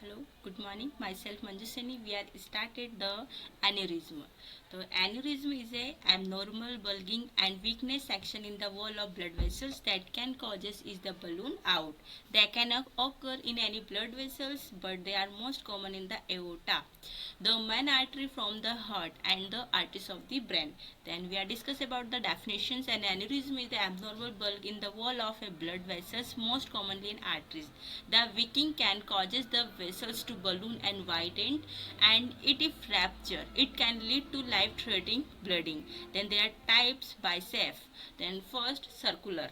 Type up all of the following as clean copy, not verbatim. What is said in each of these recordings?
Hello, good morning. Myself Manjusani. We are started the aneurysm. So aneurysm is a abnormal bulging and weakness section in the wall of blood vessels that can causes is the balloon out. They can occur in any blood vessels, but they are most common in the aorta, the main artery from the heart, and the arteries of the brain. Then we are discuss about the definitions. An aneurysm is the abnormal bulge in the wall of a blood vessels, most commonly in arteries. The weakening can causes the vessels to balloon and widen, and it if rupture, it can lead to life-threatening bleeding. Then there are types by SAF. Then first, circular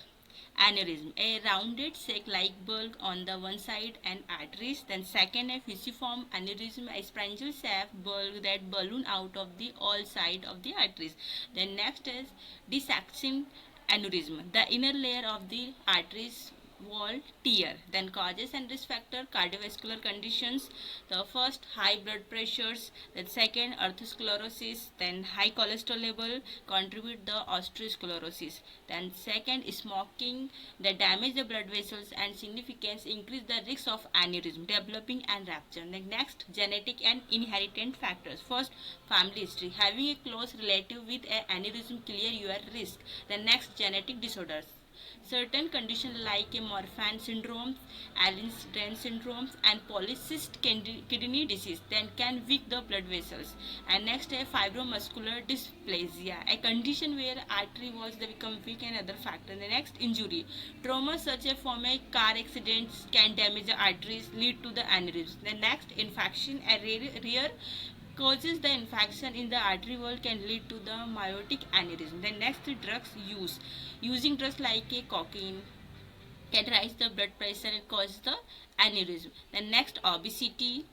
aneurysm, a rounded sac-like bulge on the one side and arteries. Then second, a fusiform aneurysm, a spiral shaft bulge that balloon out of the all side of the arteries. Then next is dissection aneurysm, the inner layer of the arteries wall tear. Then causes and risk factor cardiovascular conditions. The first, high blood pressures. Then second, atherosclerosis. Then high cholesterol level contribute the atherosclerosis. Then second, smoking that damage the blood vessels and significance increase the risk of aneurysm developing and rupture. Then next, genetic and inherited factors. First, family history. Having a close relative with an aneurysm clear your risk. Then next, genetic disorders. Certain conditions like a Marfan syndrome, Allen-Stern syndrome, and polycystic kidney disease then can weak the blood vessels. And next, a fibromuscular dysplasia, a condition where artery walls they become weak and other factors. The next, injury. Trauma such as from a car accident can damage the arteries, lead to the aneurysm. The next, infection, a rare causes the infection in the artery wall can lead to the myotic aneurysm. The next, drugs use. Using drugs like a cocaine can raise the blood pressure and cause the aneurysm. The next, obesity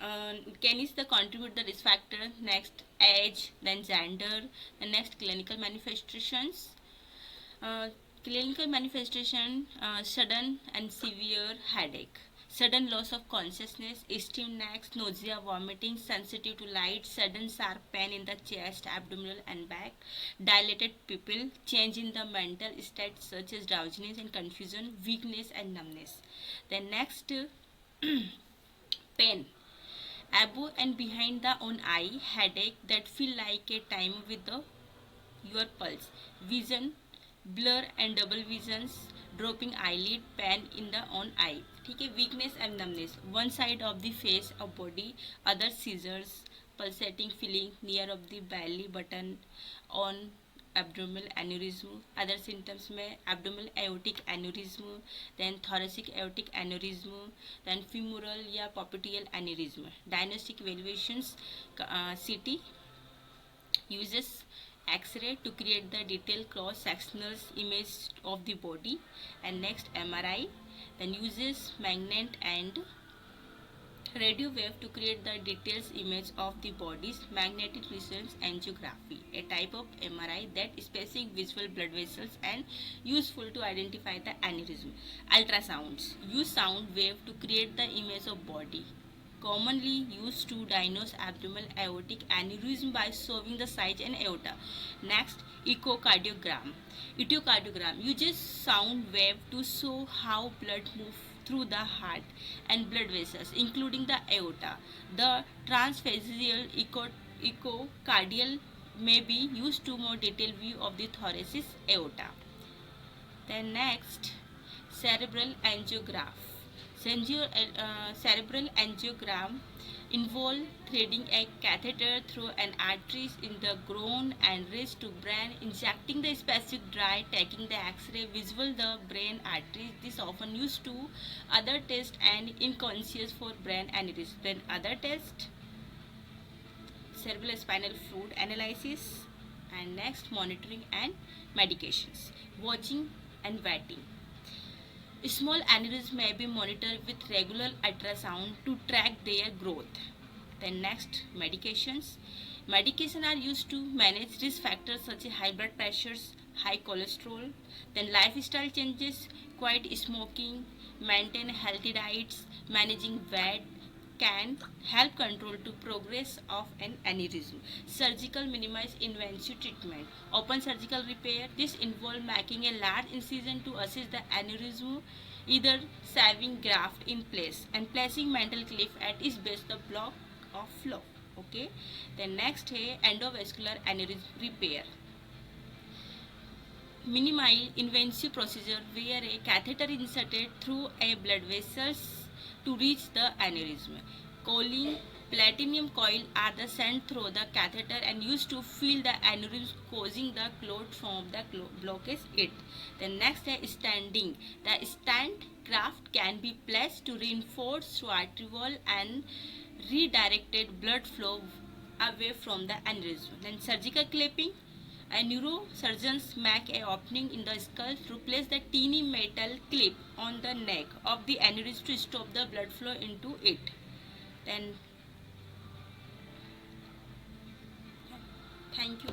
can is the contribute the risk factor. Next, age, then gender. The next, clinical manifestations. Uh, Clinical manifestation, sudden and severe headache, sudden loss of consciousness, extreme necks, nausea, vomiting, sensitive to light, sudden sharp pain in the chest, abdominal and back, dilated pupil, change in the mental state such as drowsiness and confusion, weakness and numbness. Then next, pain above and behind the one eye, headache that feel like a time with the your pulse, vision blur and double visions, dropping eyelid, pain in the one eye. ठीक है, weakness and numbness, one side of the face or body, other seizures, pulsating feeling near of the belly button, on abdominal aneurysm. Other symptoms में abdominal aortic aneurysm, then thoracic aortic aneurysm, then femoral या popliteal aneurysm. Diagnostic evaluations, CT uses X-ray to create the detailed cross-sectional image of the body, and next MRI then uses magnet and radio wave to create the details image of the body's magnetic resonance angiography, a type of MRI that specific visual blood vessels and useful to identify the aneurysm. Ultrasounds use sound wave to create the image of body, commonly used to diagnose abdominal aortic aneurysm by showing the size and aorta. Next, echocardiogram. Echocardiogram uses sound wave to show how blood moves through the heart and blood vessels, including the aorta. The transphaseal echocardial may be used to more detailed view of the thoracic aorta. Then next, cerebral angiograph. Cerebral angiogram involve threading a catheter through an artery in the groin and wrist to brain, injecting the specific dye, taking the X-ray visual the brain arteries. This often used to other test and unconscious for brain aneurysm. Then other test, cerebral spinal fluid analysis, and next, monitoring and medications, watching and waiting. Small aneurysms may be monitored with regular ultrasound to track their growth. Then next, medications. Medications are used to manage risk factors such as high blood pressures, high cholesterol. Then lifestyle changes, quit smoking, maintain healthy diets, managing weight can help control to progress of an aneurysm. Surgical minimize invasive treatment. Open surgical repair. This involves making a large incision to assist the aneurysm either saving graft in place and placing metal clip at its base the block of flow. Okay, then next है endovascular aneurysm repair. Minimally invasive procedure where a catheter inserted through a blood vessels to reach the aneurysm. Choline, platinum coil are the sent through the catheter and used to fill the aneurysm, causing the clot from the blockage it. The next is standing. The stand graft can be placed to reinforce the artery wall and redirected blood flow away from the aneurysm. Then surgical clapping. A neurosurgeons make a opening in the skull to place the teeny metal clip on the neck of the aneurysm to stop the blood flow into it. Then, thank you.